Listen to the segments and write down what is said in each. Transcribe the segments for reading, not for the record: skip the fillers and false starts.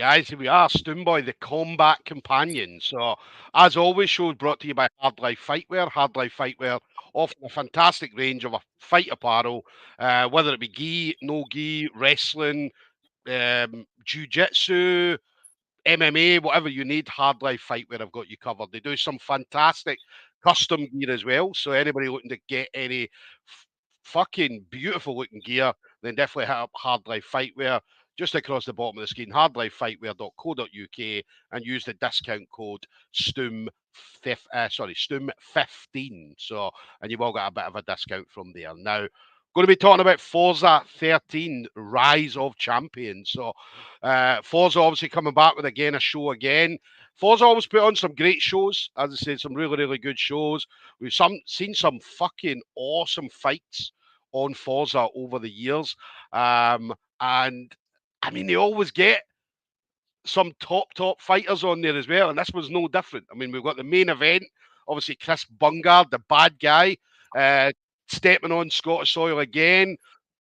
guys, here we are, Stoomboy, the Combat Companion. So, as always, shows brought to you by Hard Life Fightwear. Hard Life Fightwear offers a fantastic range of fight apparel, whether it be gi, no gi, wrestling, jiu-jitsu, MMA, whatever you need, Hard Life Fightwear have got you covered. They do some fantastic custom gear as well. So anybody looking to get any fucking beautiful looking gear, then definitely hit up Hard Life Fightwear. Just across the bottom of the screen, hardlifefightwear.co.uk, and use the discount code Stoom15. So, and you've all got a bit of a discount from there. Now, going to be talking about Forza 13 Rise of Champions. So, Forza obviously coming back with a show again. Forza always put on some great shows, as I said, some really, really good shows. We've seen some fucking awesome fights on Forza over the years. And I mean, they always get some top fighters on there as well, and this was no different. I mean, we've got the main event, obviously Chris Bungard, the bad guy, stepping on Scottish soil again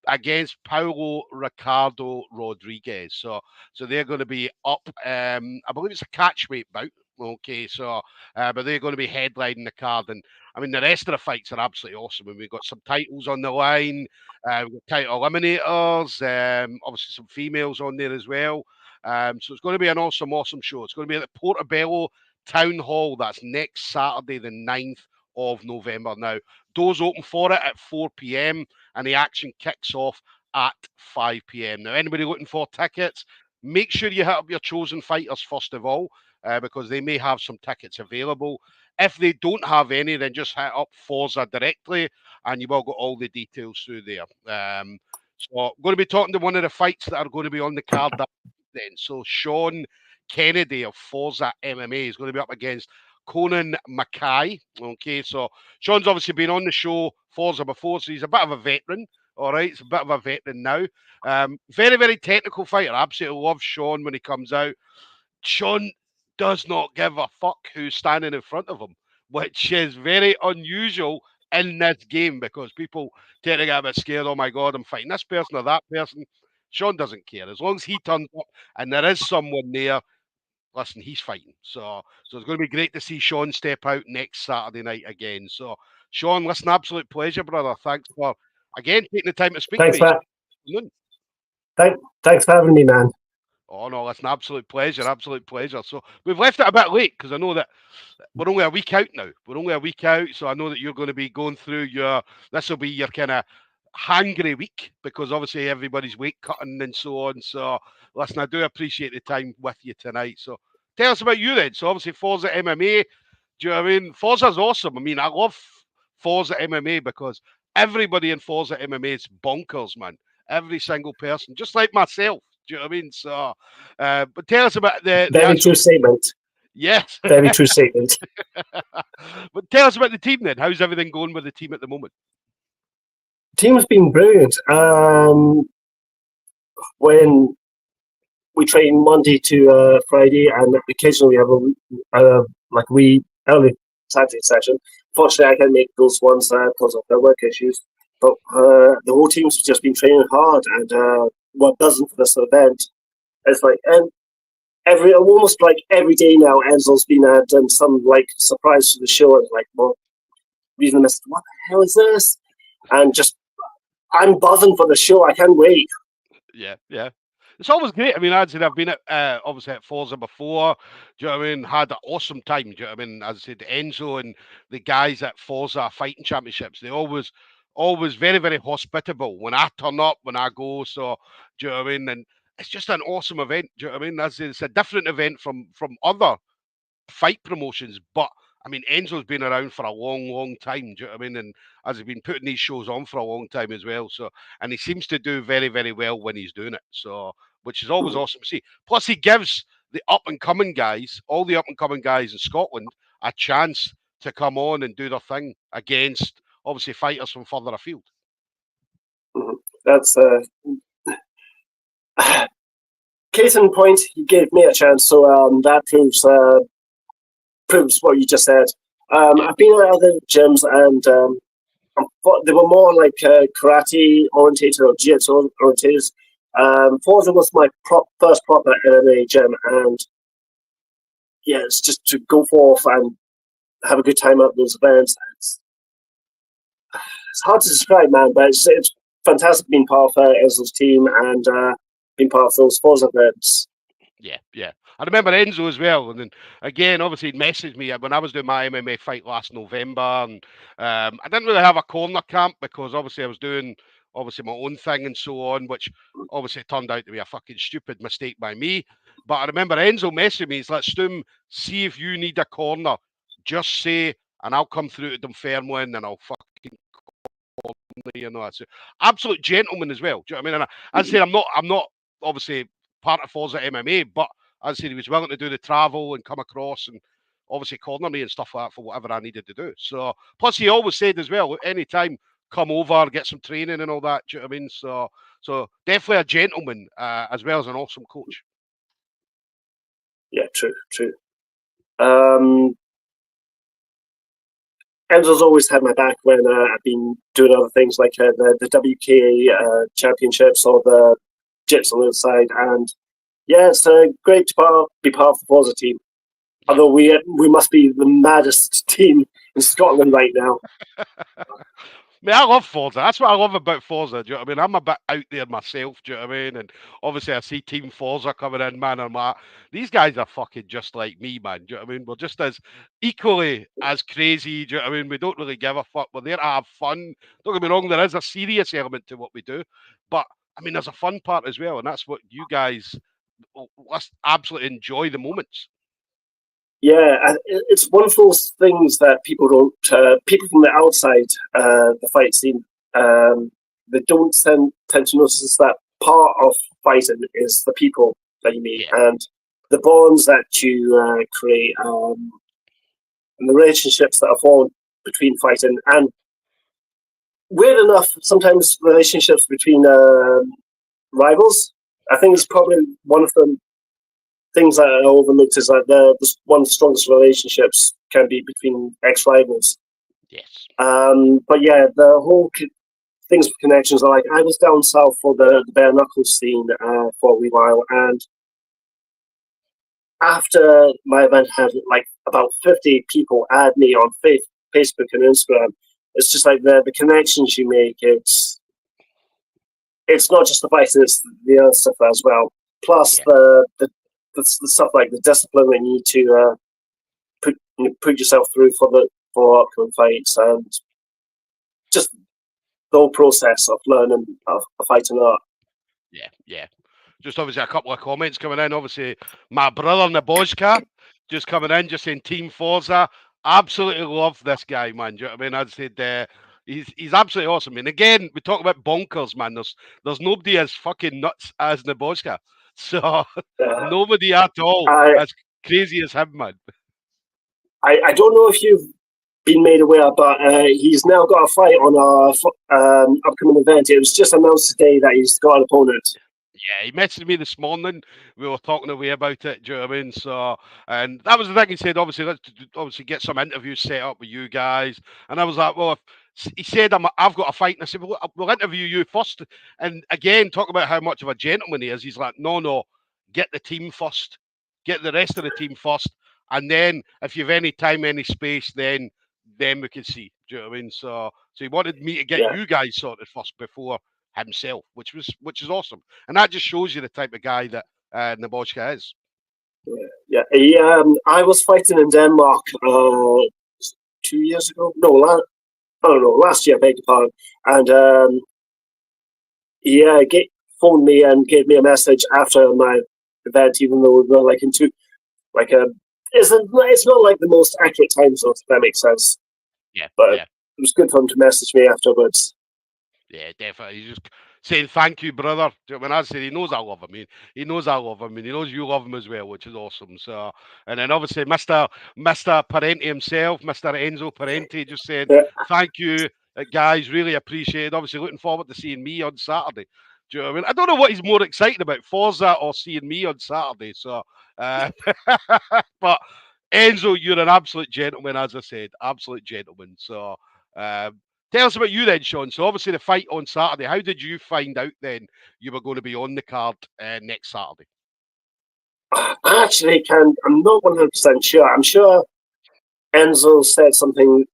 against Paulo Ricardo Rodriguez. So they're going to be up. I believe it's a catchweight bout. Okay, so but they're going to be headlining the card, and I mean the rest of the fights are absolutely awesome. And we've got some titles on the line. We've got title eliminators. Obviously some females on there as well. So it's going to be an awesome show. It's going to be at the Portobello Town Hall. That's next Saturday, the 9th of November. Now, doors open for it at 4 p.m. and the action kicks off at 5 p.m. Now, anybody looking for tickets, make sure you hit up your chosen fighters first of all, because they may have some tickets available. If they don't have any, then just hit up Forza directly, and you've all got all the details through there. So I'm going to be talking to one of the fights that are going to be on the card then. So Shaun Kennedy of Forza MMA is going to be up against Conan Mackay. Okay, so Shaun's obviously been on the show Forza before, so he's a bit of a veteran. All right, he's a bit of a veteran now. Very, very technical fighter. Absolutely love Shaun when he comes out. Shaun does not give a fuck who's standing in front of him, which is very unusual in this game because people tend to get a bit scared. Oh my God, I'm fighting this person or that person. Shaun doesn't care. As long as he turns up and there is someone there, listen, he's fighting. So it's going to be great to see Shaun step out next Saturday night again. So, Shaun, listen, absolute pleasure, brother. Thanks for, again, taking the time to speak to me. Thanks for having me, man. Oh, no, that's an absolute pleasure. So we've left it a bit late because I know that we're only a week out now. So I know that you're going to be going through this will be your kind of hangry week because obviously everybody's weight cutting and so on. So listen, I do appreciate the time with you tonight. So tell us about you then. So obviously Forza MMA, do you know what I mean? Forza's awesome. I mean, I love Forza MMA because everybody in Forza MMA is bonkers, man. Every single person, just like myself. Do you know what I mean? So, but tell us about the very true statement. Yes, very true statement. But tell us about the team then. How's everything going with the team at the moment? Team's been brilliant. When we train Monday to Friday, and occasionally we have a early Saturday session. Fortunately, I can make those ones because of their work issues. But the whole team's just been training hard, and what doesn't for this event is almost every day now, Enzo's been done some surprise to the show, and what the hell is this? And just I'm buzzing for the show. I can't wait. Yeah. It's always great. I mean, I've been at obviously at Forza before. Do you know what I mean? Had an awesome time. Do you know what I mean? As I said, Enzo and the guys at Forza Fighting Championships, they always very, very hospitable when I turn up, when I go. So, do you know what I mean? And it's just an awesome event. Do you know what I mean? It's a different event from other fight promotions, but I mean, Enzo's been around for a long, long time. Do you know what I mean? And as he's been putting these shows on for a long time as well. So, and he seems to do very, very well when he's doing it. So, which is always awesome to see. Plus, he gives the up and coming guys, all the up and coming guys in Scotland, a chance to come on and do their thing against obviously fighters from further afield. That's case in point. He gave me a chance, so that proves what you just said. I've been at other gyms, and they were more like karate orientated or jiu-jitsu orientated. Forza was my first proper MMA gym, and yeah, it's just to go forth and have a good time at those events. It's hard to describe, man, but it's fantastic being part of Enzo's team and being part of those Forza events. Yeah, yeah. I remember Enzo as well. And then again, obviously, he messaged me when I was doing my MMA fight last November. And I didn't really have a corner camp because obviously I was doing obviously my own thing and so on, which obviously turned out to be a fucking stupid mistake by me. But I remember Enzo messaging me. He's like, Stoom, see if you need a corner. Just say, and I'll come through to Dunfermline and I'll fucking you know, it's absolute gentleman as well. Do you know what I mean? And as I said, I'm not obviously part of Forza MMA, but as I said, he was willing to do the travel and come across and obviously corner me and stuff like that for whatever I needed to do. So plus he always said as well, anytime come over, get some training and all that. Do you know what I mean? So definitely a gentleman as well as an awesome coach. Yeah, true. Enzo's always had my back when I've been doing other things like the WK championships or the Jips on the other side. And yeah, it's great to be part of the Forza team. Although we must be the maddest team in Scotland right now. I mean, I love Forza. That's what I love about Forza. Do you know what I mean? I'm a bit out there myself. Do you know what I mean? And obviously, I see Team Forza coming in, man. I'm like, these guys are fucking just like me, man. Do you know what I mean? We're just as equally as crazy. Do you know what I mean? We don't really give a fuck. We're there to have fun. Don't get me wrong, there is a serious element to what we do. But, I mean, there's a fun part as well. And that's what you guys, let's absolutely enjoy the moments. Yeah, it's one of those things that people don't. People from the outside the fight scene, they don't tend to notice that part of fighting is the people that you meet and the bonds that you create, and the relationships that are formed between fighting. And weird enough, sometimes relationships between rivals. I think it's probably one of the things that are overlooked is that one of the strongest relationships can be between ex-rivals. Yes. But yeah, the whole things with connections are like, I was down south for the bare knuckles scene for a wee while, and after my event had like about 50 people add me on Facebook and Instagram, it's just like the connections you make. It's not just the fighting; it's the other stuff as well. Plus the stuff like the discipline that you need to put yourself through for upcoming fights, and just the whole process of learning a fighting art. Yeah. Just obviously a couple of comments coming in. Obviously, my brother Nebojka just coming in, just saying Team Forza. Absolutely love this guy, man. Do you know what I mean? I'd said he's absolutely awesome. And again, we talk about bonkers, man. There's nobody as fucking nuts as Nebojka. So nobody at all as crazy as him, man. I don't know if you've been made aware, but he's now got a fight on our upcoming event. It was just announced today that he's got an opponent. Yeah, he messaged me this morning. We were talking away about it. Do you know what I mean? So, and that was the thing he said. Obviously, let's obviously get some interviews set up with you guys. And I was like, well, he said I've got a fight, and I said, well, we'll interview you first. And again, talk about how much of a gentleman he is. He's like, no, get the team first, get the rest of the team first, and then if you've any time, any space, then we can see. Do you know what I mean? So he wanted me to get you guys sorted first before himself, which is awesome, and that just shows you the type of guy that Nebojka is. Yeah. I was fighting in Denmark 2 years ago. No, last year. I beg your pardon. And he phoned me and gave me a message after my event, even though we were like into like it's not like the most accurate time zone, if that makes sense. Yeah, but it was good for him to message me afterwards. Yeah, definitely. He's just saying thank you, brother. When I said he knows I love him, he knows I love him, and he knows you love him as well, which is awesome. So, and then obviously Mr. Parenti himself, Mr. Enzo Parenti, just saying thank you, guys. Really appreciate it. Obviously, looking forward to seeing me on Saturday. Do you know what I mean? I don't know what he's more excited about, Forza or seeing me on Saturday. So, but Enzo, you're an absolute gentleman, as I said, absolute gentleman. So. Tell us about you then, Shaun. So obviously the fight on Saturday. How did you find out then you were going to be on the card next Saturday? I actually can't. I'm not 100% sure. I'm sure Enzo said something.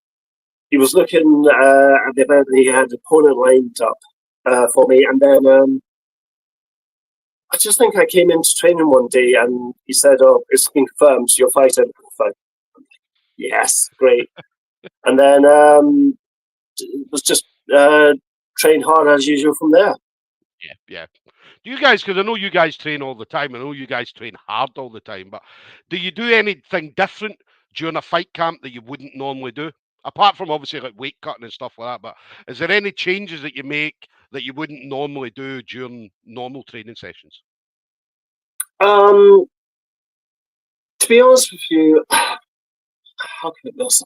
He was looking at the event and he had an opponent lined up for me, and then I just think I came into training one day and he said, "Oh, it's been confirmed. You're fighting." I thought, yes, great. And then it was just train hard as usual from there. Yeah, yeah. Do you guys, because I know you guys train all the time, I know you guys train hard all the time, but do you do anything different during a fight camp that you wouldn't normally do? Apart from obviously like weight cutting and stuff like that, but is there any changes that you make that you wouldn't normally do during normal training sessions? To be honest with you, how can I do this?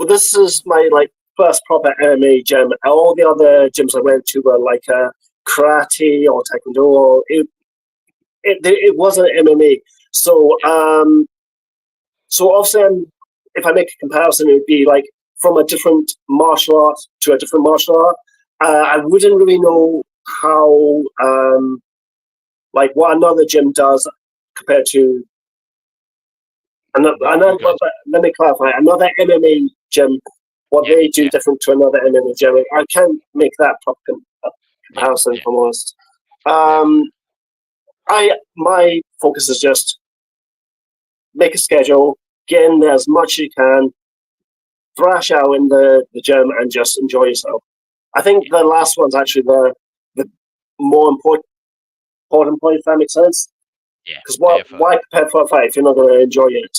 This is my first proper MMA gym. All the other gyms I went to were like karate or taekwondo. Or it wasn't MMA. So so obviously, if I make a comparison, it would be like from a different martial art to a different martial art. I wouldn't really know how what another gym does compared to another. Let me clarify. Another MMA gym, what they do different to another MMA gym. I can't make that proper comparison. If I'm honest. My focus is just make a schedule, get in there as much as you can, thrash out in the gym, and just enjoy yourself. I think the last one's actually the more important point, if that makes sense. Yeah. Because why prepare for a fight if you're not going to enjoy it?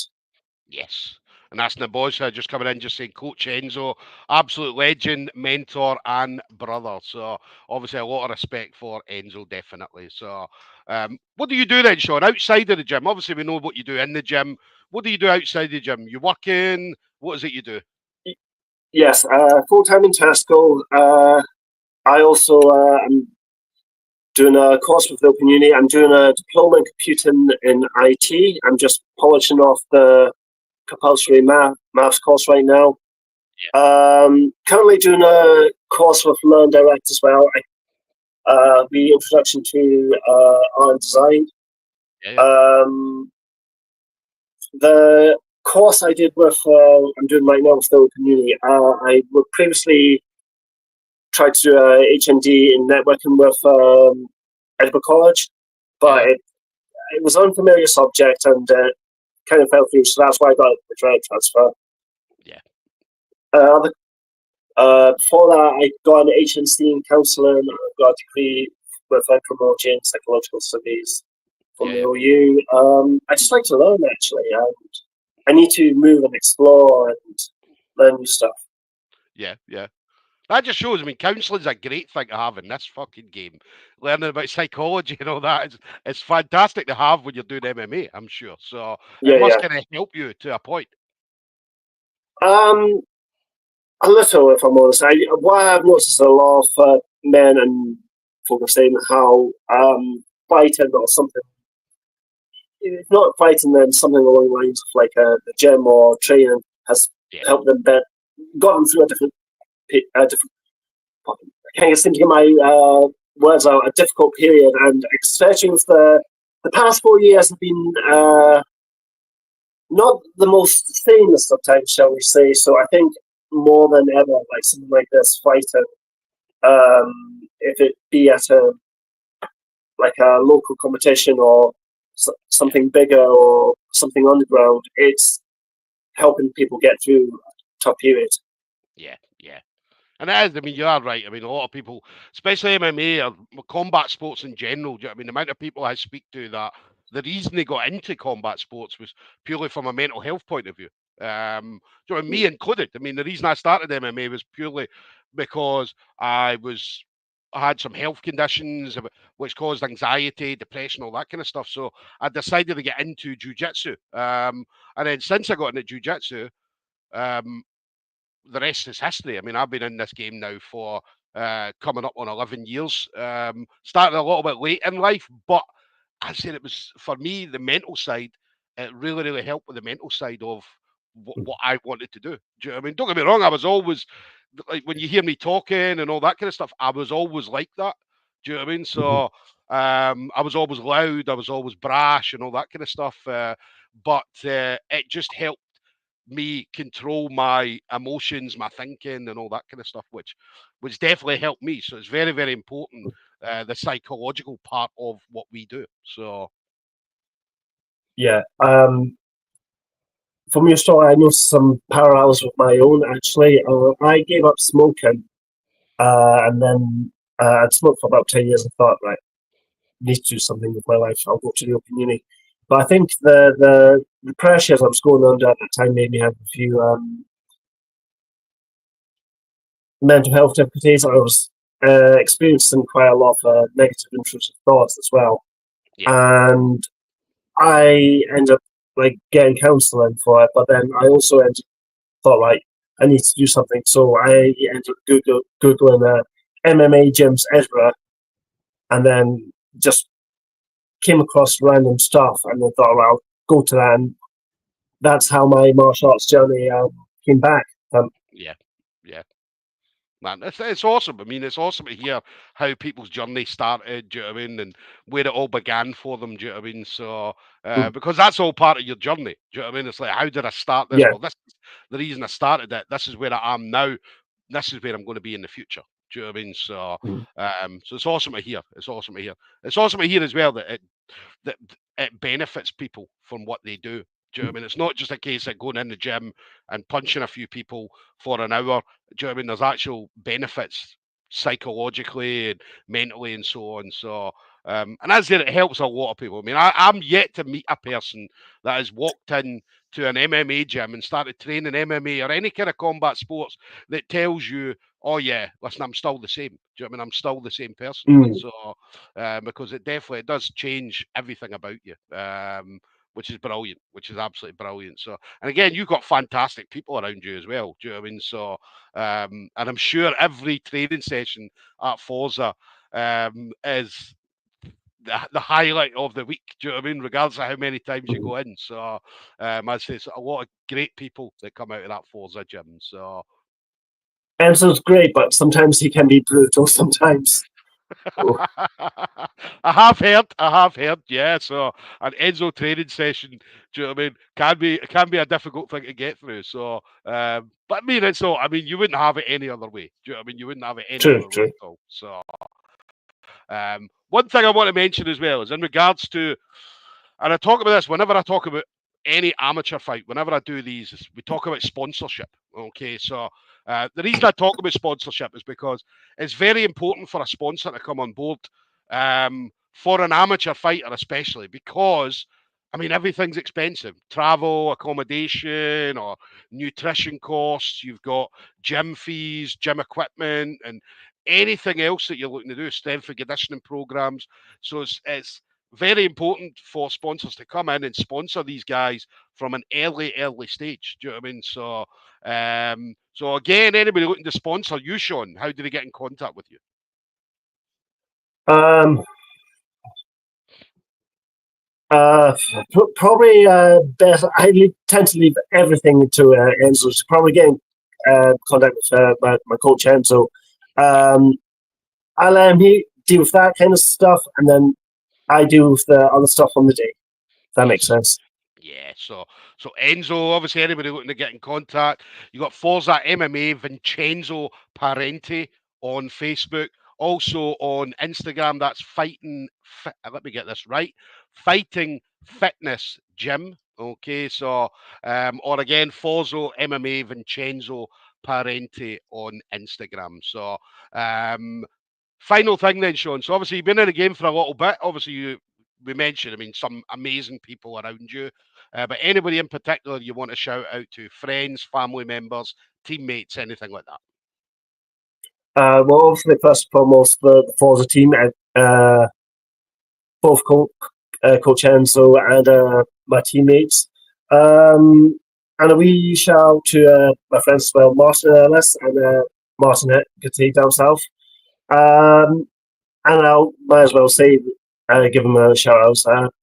Yes. And that's Nabosa just coming in, just saying, Coach Enzo, absolute legend, mentor, and brother. So obviously a lot of respect for Enzo, definitely. So what do you do then, Shaun, outside of the gym? Obviously we know what you do in the gym. What do you do outside the gym? You working? What is it you do? Yes, full-time in Tesco. I also am doing a course with the Open Uni. I'm doing a diploma in computing in IT. I'm just polishing off the compulsory maths course right now. Currently doing a course with Learn Direct as well. The introduction to art and design. The course I did with I'm doing right now with the Open Uni. I would previously tried to do a HND in networking with Edinburgh College, but it was an unfamiliar subject and kind of fell through. So that's why I got the direct transfer. Before that, I got an HNC in counselling. I got a degree with anthropology and psychological studies from the OU. I just like to learn, actually. I need to move and explore and learn new stuff. Yeah. That just shows, I mean, counselling's a great thing to have in this fucking game. Learning about psychology and all that it's fantastic to have when you're doing MMA, I'm sure. So it must kind of help you to a point. A little, if I'm honest. What I've noticed is a lot of men and folk are saying how fighting or something, if not fighting, then something along the lines of like the gym or training has helped them got them through a different. I can't just think of my words out. A difficult period, and especially with the past 4 years have been not the most famous of times, shall we say. So I think more than ever, like something like this, fighting, if it be at a local competition or something bigger or something underground, it's helping people get through a tough period. Yeah. And it is, I mean, you are right. I mean, a lot of people, especially MMA or combat sports in general, I mean, the amount of people I speak to that the reason they got into combat sports was purely from a mental health point of view. Me included. I mean, the reason I started MMA was purely because I had some health conditions which caused anxiety, depression, all that kind of stuff. So I decided to get into jiu-jitsu. And then since I got into jiu-jitsu, the rest is history. I mean, I've been in this game now for coming up on 11 years. Started a little bit late in life, but I said it was, for me, the mental side. It really, really helped with the mental side of what I wanted to do. Do you know what I mean? Don't get me wrong, I was always like when you hear me talking and all that kind of stuff, I was always like that. Do you know what I mean? So I was always loud, I was always brash and all that kind of stuff. But it just helped me control my emotions, my thinking, and all that kind of stuff, which definitely helped me. So it's very, very important, the psychological part of what we do. So Yeah. From your story, I noticed some parallels with my own. Actually, I gave up smoking, and then I'd smoked for about 10 years. I thought, right, I need to do something with my life. I'll go to the open uni. But I think the pressures I was going under at that time made me have a few mental health difficulties. I was experiencing quite a lot of negative intrusive thoughts as well, yeah, and I ended up like getting counselling for it. But then I also thought like I need to do something, so I ended up googling MMA gyms Edinburgh, and then just came across random stuff, and I thought, well, I'll go to that, and that's how my martial arts journey came back. yeah, yeah. Man, it's awesome. I mean, it's awesome to hear how people's journey started, do you know what I mean, and where it all began for them, do you know what I mean? So, because that's all part of your journey, do you know what I mean? It's like, how did I start this? Yeah. Well, this is the reason I started it. This is where I am now. This is where I'm going to be in the future. Do you know what I mean? So, so it's awesome to hear. It's awesome to hear. It's awesome to hear as well that it benefits people from what they do. Do you know what I mean? It's not just a case of going in the gym and punching a few people for an hour. Do you know what I mean? There's actual benefits psychologically and mentally and so on. So, and as I said, it helps a lot of people. I mean, I'm yet to meet a person that has walked in to an MMA gym and started training MMA or any kind of combat sports that tells you, oh yeah, listen, I'm still the same. Do you know what I mean? I'm still the same person. So, because it does change everything about you. Which is brilliant, which is absolutely brilliant. So, and again, you've got fantastic people around you as well. Do you know what I mean? So, and I'm sure every training session at Forza is the highlight of the week. Do you know what I mean? Regardless of how many times you go in. So, I'd say it's a lot of great people that come out of that Forza gym. So, Enzo's great, but sometimes he can be brutal. Sometimes. I have heard, yeah. So an Enzo training session, do you know what I mean? Can be a difficult thing to get through. So, but I mean, it's all. I mean, you wouldn't have it any other way. Do you know what I mean? You wouldn't have it any True, other way true. at all. So, one thing I want to mention as well is in regards to, and I talk about this whenever I talk about any amateur fight, whenever I do these, we talk about sponsorship. Okay, so the reason I talk about sponsorship is because it's very important for a sponsor to come on board for an amateur fighter, especially because. I mean, everything's expensive. Travel, accommodation, or nutrition costs. You've got gym fees, gym equipment, and anything else that you're looking to do, strength and conditioning programs. So it's very important for sponsors to come in and sponsor these guys from an early stage. Do you know what I mean? So, so again, anybody looking to sponsor you, Shaun, how do they get in contact with you? Um, uh, Probably best. Tend to leave everything to Enzo. So probably get in contact with my coach Enzo. Yeah. I let him deal with that kind of stuff, and then I deal with the other stuff on the day. If that makes Yes. sense. Yeah, so Enzo, obviously anybody looking to get in contact, you got Forza MMA Vincenzo Parenti on Facebook, also on Instagram. That's let me get this right, Fighting Fitness Gym. Okay, so or again Forza MMA Vincenzo Parenti on Instagram. So final thing then, Shaun. So obviously you've been in the game for a little bit. Obviously we mentioned, I mean, some amazing people around you. But anybody in particular you want to shout out to? Friends, family members, teammates, anything like that? Well, obviously, first and foremost, the Forza team, both Coach Enzo and my teammates. And a wee shout out to my friends as well, Martin Ellis and Martin Gatig down south. And I might as well say, give them a shout out.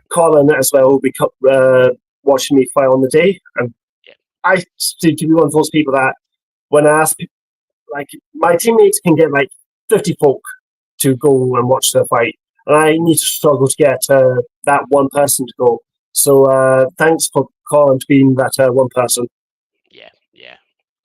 Colin as well will be watching me fight on the day. And I seem to be one of those people that when I ask, like, my teammates can get like 50 folk to go and watch the fight, and I need to struggle to get that one person to go. So thanks for calling to being that one person. Yeah.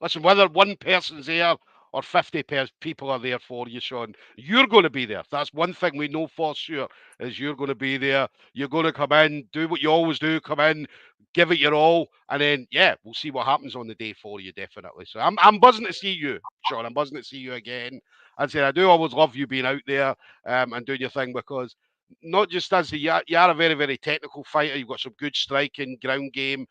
Listen, whether one person's there or 50 people are there for you, Shaun, you're going to be there. That's one thing we know for sure, is you're going to be there. You're going to come in, do what you always do, come in, give it your all, and then, we'll see what happens on the day for you, definitely. So I'm buzzing to see you, Shaun. I'm buzzing to see you again. I'd say I do always love you being out there and doing your thing, because not just as you are a very, very technical fighter. You've got some good striking, ground game,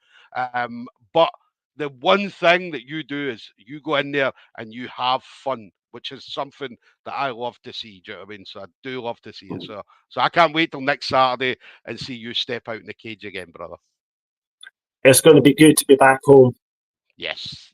but the one thing that you do is you go in there and you have fun, which is something that I love to see. Do you know what I mean? So I do love to see it. So I can't wait till next Saturday and see you step out in the cage again, brother. It's going to be good to be back home. Yes,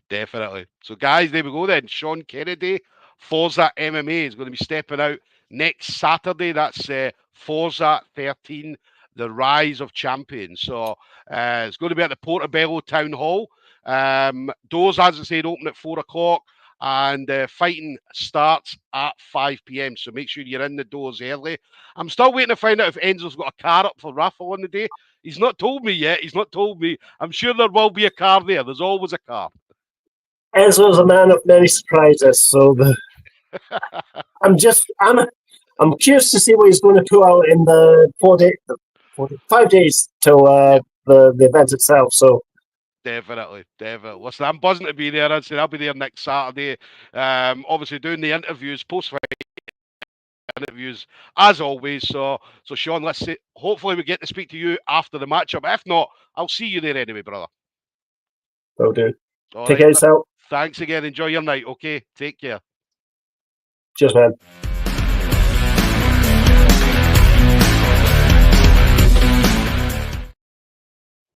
definitely. So, guys, there we go then. Shaun Kennedy, Forza MMA, is going to be stepping out next Saturday. That's Forza 13, the Rise of Champions. So, it's going to be at the Portobello Town Hall. Doors, as I said, open at 4 o'clock. And fighting starts at 5 p.m. So make sure you're in the doors early. I'm still waiting to find out if Enzo's got a car up for raffle on the day. He's not told me yet. He's not told me. I'm sure there will be a car there. There's always a car. Enzo's a man of many surprises, so I'm curious to see what he's going to pull out in the 5 days till the event itself. So definitely. Listen, I'm buzzing to be there. I'd say I'll be there next Saturday. Obviously doing the interviews, post-fight interviews, as always. So Shaun, let's see. Hopefully we get to speak to you after the matchup. If not, I'll see you there anyway, brother. will do. All Take right, care of yourself. Thanks again. Enjoy your night. Okay, take care. Cheers, man.